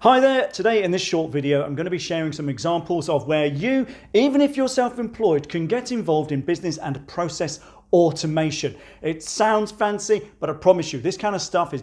Hi there, today in this short video I'm going to be sharing some examples of where you, even if you're self-employed, can get involved in business and process automation. It sounds fancy, but I promise you this kind of stuff is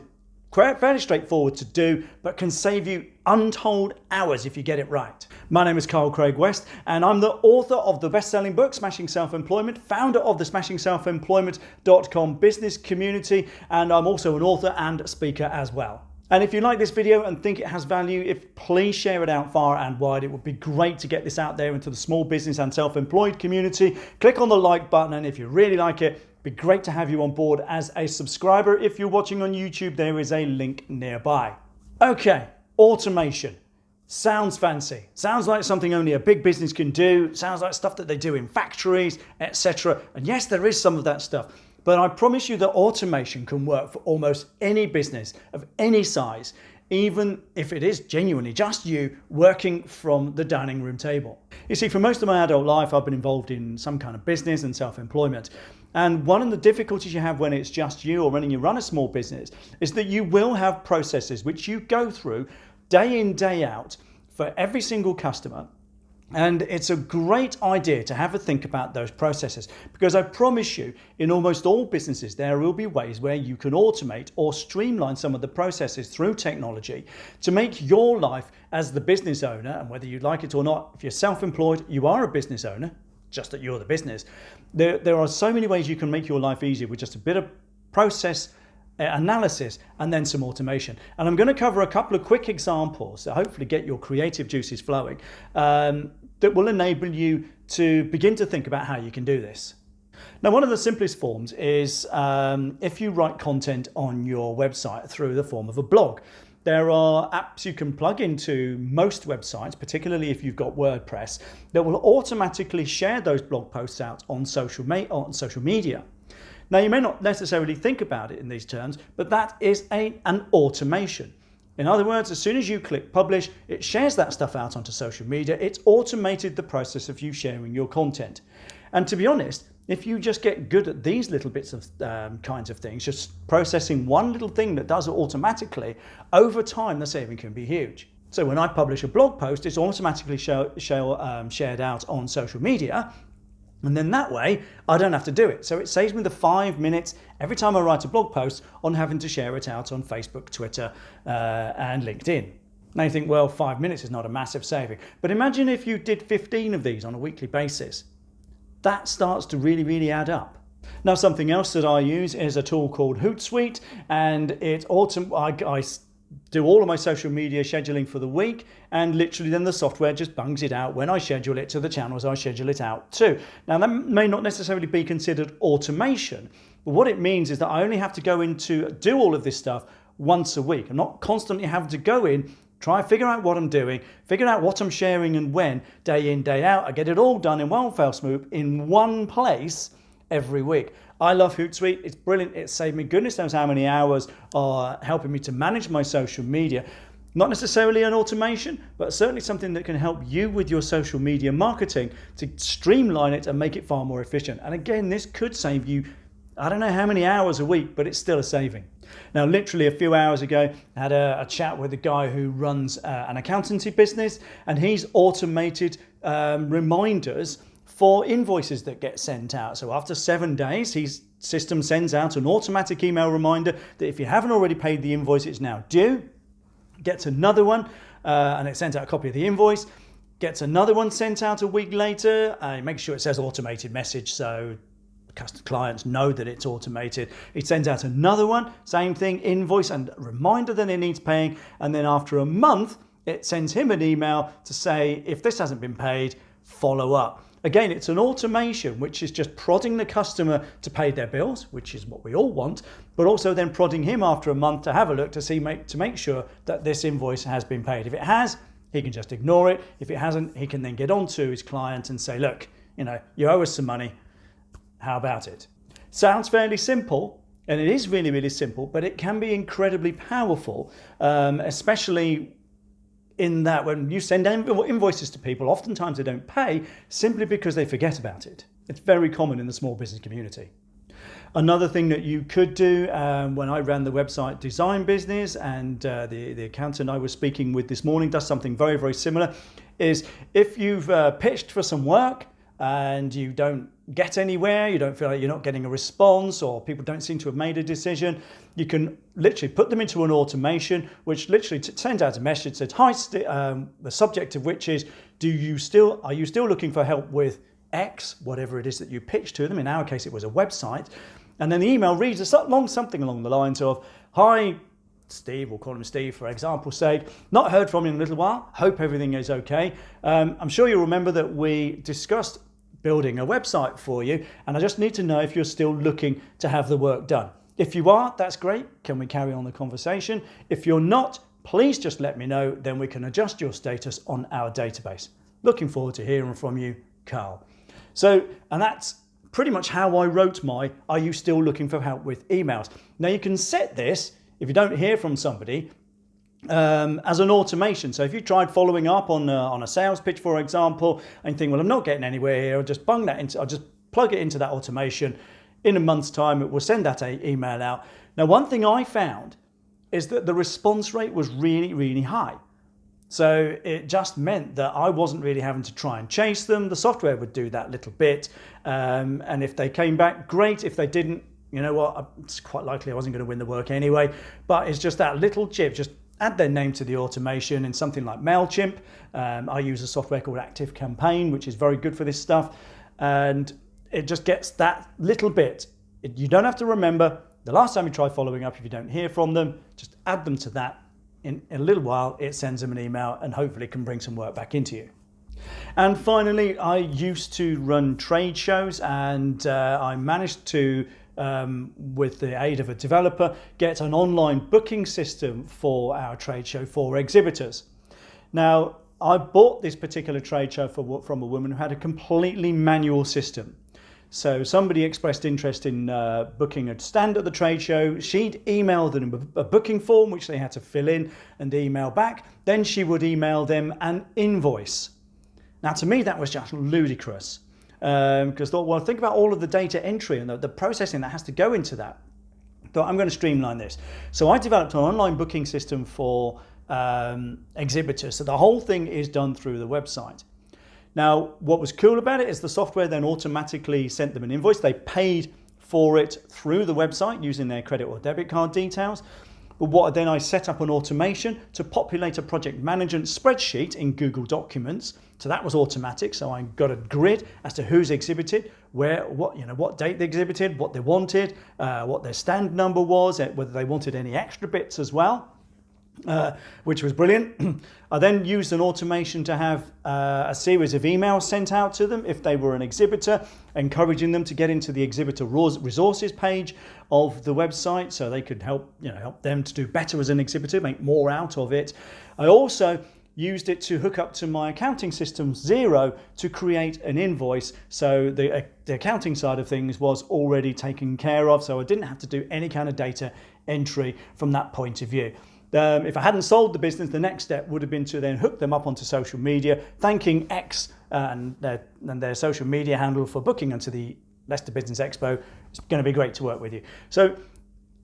fairly straightforward to do, but can save you untold hours if you get it right. My name is Carl Craig West and I'm the author of the best-selling book Smashing Self-Employment, founder of the smashingselfemployment.com business community, and I'm also an author and speaker as well. And if you like this video and think it has value, please share it out far and wide. It would be great to get this out there into the small business and self-employed community. Click on the like button, and if you really like it, it'd be great to have you on board as a subscriber. If you're watching on YouTube, there is a link nearby. Okay, automation. Sounds fancy. Sounds like something only a big business can do. Sounds like stuff that they do in factories, etc. And yes, there is some of that stuff. But I promise you that automation can work for almost any business of any size, even if it is genuinely just you working from the dining room table. You see, for most of my adult life, I've been involved in some kind of business and self-employment. And one of the difficulties you have when it's just you or when you run a small business is that you will have processes which you go through day in, day out for every single customer. And it's a great idea to have a think about those processes, because I promise you, in almost all businesses, there will be ways where you can automate or streamline some of the processes through technology to make your life as the business owner, and whether you like it or not, if you're self-employed, you are a business owner, just that you're the business. There are so many ways you can make your life easier with just a bit of process analysis and then some automation. And I'm going to cover a couple of quick examples that hopefully get your creative juices flowing, that will enable you to begin to think about how you can do this. Now, one of the simplest forms is if you write content on your website through the form of a blog. There are apps you can plug into most websites, particularly if you've got WordPress, that will automatically share those blog posts out on social media. Now, you may not necessarily think about it in these terms, but that is an automation. In other words, as soon as you click publish, it shares that stuff out onto social media. It's automated the process of you sharing your content. And to be honest, if you just get good at these little bits of kinds of things, just processing one little thing that does it automatically, over time the saving can be huge. So when I publish a blog post, it's automatically shared out on social media. And then that way, I don't have to do it. So it saves me the 5 minutes every time I write a blog post on having to share it out on Facebook, Twitter, and LinkedIn. Now you think, well, 5 minutes is not a massive saving. But imagine if you did 15 of these on a weekly basis. That starts to really add up. Now, something else that I use is a tool called Hootsuite, and I do all of my social media scheduling for the week, and literally then the software just bungs it out when I schedule it to the channels I schedule it out to. Now, that may not necessarily be considered automation, but what it means is that I only have to go in to do all of this stuff once a week. I'm not constantly having to go in, try and figure out what I'm doing, figure out what I'm sharing and when, day in, day out. I get it all done in one fell swoop in one place every week. I love Hootsuite. It's brilliant. It saved me goodness knows how many hours helping me to manage my social media. Not necessarily an automation, but certainly something that can help you with your social media marketing to streamline it and make it far more efficient. And again, this could save you, I don't know how many hours a week, but it's still a saving. Now, literally a few hours ago, I had a chat with a guy who runs an accountancy business, and he's automated reminders for invoices that get sent out. So after 7 days, his system sends out an automatic email reminder that if you haven't already paid the invoice, it's now due. Gets another one, and it sends out a copy of the invoice. Gets another one sent out a week later. Make sure it says automated message so clients know that it's automated. It sends out another one, same thing, invoice and reminder that it needs paying. And then after a month, it sends him an email to say, if this hasn't been paid, follow up. Again, it's an automation which is just prodding the customer to pay their bills, which is what we all want, but also then prodding him after a month to have a look to make sure that this invoice has been paid. If it has, he can just ignore it. If it hasn't, he can then get on to his client and say, look, you owe us some money. How about it? Sounds fairly simple, and it is really simple, but it can be incredibly powerful, especially in that when you send invoices to people, oftentimes they don't pay simply because they forget about it. It's very common in the small business community. Another thing that you could do, when I ran the website design business, and the accountant I was speaking with this morning does something very, very similar, is if you've pitched for some work and you don't get anywhere, you don't feel like you're not getting a response, or people don't seem to have made a decision, you can literally put them into an automation which literally sends out a message that says, hi, the subject of which is, are you still looking for help with X, whatever it is that you pitched to them. In our case, it was a website. And then the email reads something along the lines of, hi, Steve, we'll call him Steve for example's sake, not heard from you in a little while, hope everything is okay. I'm sure you'll remember that we discussed building a website for you, and I just need to know if you're still looking to have the work done. If you are, that's great. Can we carry on the conversation? If you're not, please just let me know, then we can adjust your status on our database. Looking forward to hearing from you, Carl. So, and that's pretty much how I wrote my, are you still looking for help with emails? Now you can set this, if you don't hear from somebody, as an automation. So if you tried following up on a sales pitch, for example, and you think, well, I'm not getting anywhere here, I'll just plug it into that automation. In a month's time, it will send that email out. Now, one thing I found is that the response rate was really, really high. So it just meant that I wasn't really having to try and chase them. The software would do that little bit. And if they came back, great. If they didn't, you know what, it's quite likely I wasn't going to win the work anyway. But it's just that little chip, just add their name to the automation in something like MailChimp. I use a software called Active Campaign, which is very good for this stuff. And it just gets that little bit. You don't have to remember the last time you try following up. If you don't hear from them, just add them to that. In a little while, it sends them an email and hopefully can bring some work back into you. And finally, I used to run trade shows, and I managed to, with the aid of a developer, get an online booking system for our trade show for exhibitors. Now, I bought this particular trade show from a woman who had a completely manual system. So somebody expressed interest in booking a stand at the trade show. She'd email them a booking form, which they had to fill in and email back. Then she would email them an invoice. Now, to me, that was just ludicrous. Because I thought, well, think about all of the data entry and the processing that has to go into that. Thought, I'm going to streamline this. So I developed an online booking system for exhibitors. So the whole thing is done through the website. Now, what was cool about it is the software then automatically sent them an invoice. They paid for it through the website using their credit or debit card details. But then I set up an automation to populate a project management spreadsheet in Google Documents. So that was automatic. So I got a grid as to who's exhibited, what date they exhibited, what they wanted, what their stand number was, whether they wanted any extra bits as well. Which was brilliant. I then used an automation to have a series of emails sent out to them if they were an exhibitor, encouraging them to get into the exhibitor resources page of the website so they could help them to do better as an exhibitor, make more out of it. I also used it to hook up to my accounting system Xero to create an invoice. So the accounting side of things was already taken care of, so I didn't have to do any kind of data entry from that point of view. If I hadn't sold the business, the next step would have been to then hook them up onto social media, thanking X and their social media handle for booking onto the Leicester Business Expo. It's going to be great to work with you. So,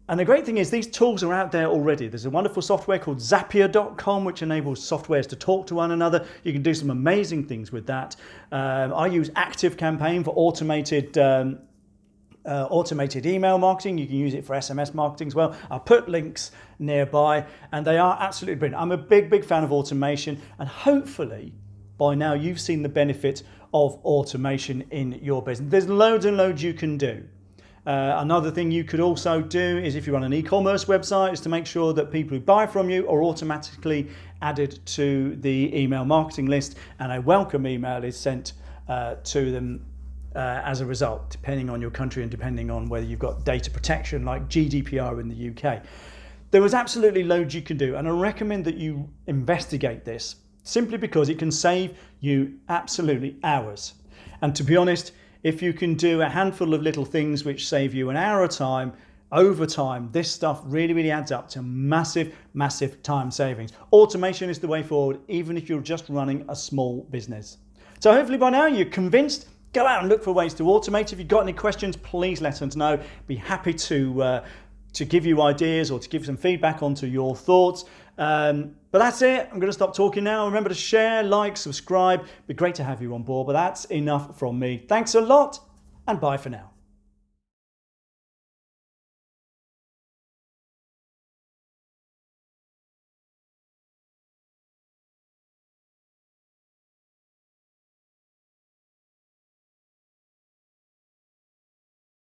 and the great thing is these tools are out there already. There's a wonderful software called Zapier.com, which enables softwares to talk to one another. You can do some amazing things with that. I use Active Campaign for automated email marketing. You can use it for SMS marketing as well. I'll put links nearby, and they are absolutely brilliant. I'm a big fan of automation, and hopefully by now you've seen the benefit of automation in your business. There's loads and loads you can do. Another thing you could also do is, if you run an e-commerce website, is to make sure that people who buy from you are automatically added to the email marketing list, and a welcome email is sent to them as a result, depending on your country and depending on whether you've got data protection like GDPR in the UK. There was absolutely loads you can do, and I recommend that you investigate this simply because it can save you absolutely hours. And to be honest, if you can do a handful of little things which save you an hour of time, over time, this stuff really adds up to massive time savings. Automation is the way forward, even if you're just running a small business. So hopefully by now you're convinced go out and look for ways to automate. If you've got any questions, please let us know. Be happy to give you ideas or to give some feedback onto your thoughts. But that's it. I'm going to stop talking now. Remember to share, like, subscribe. It'd be great to have you on board, but that's enough from me. Thanks a lot, and bye for now.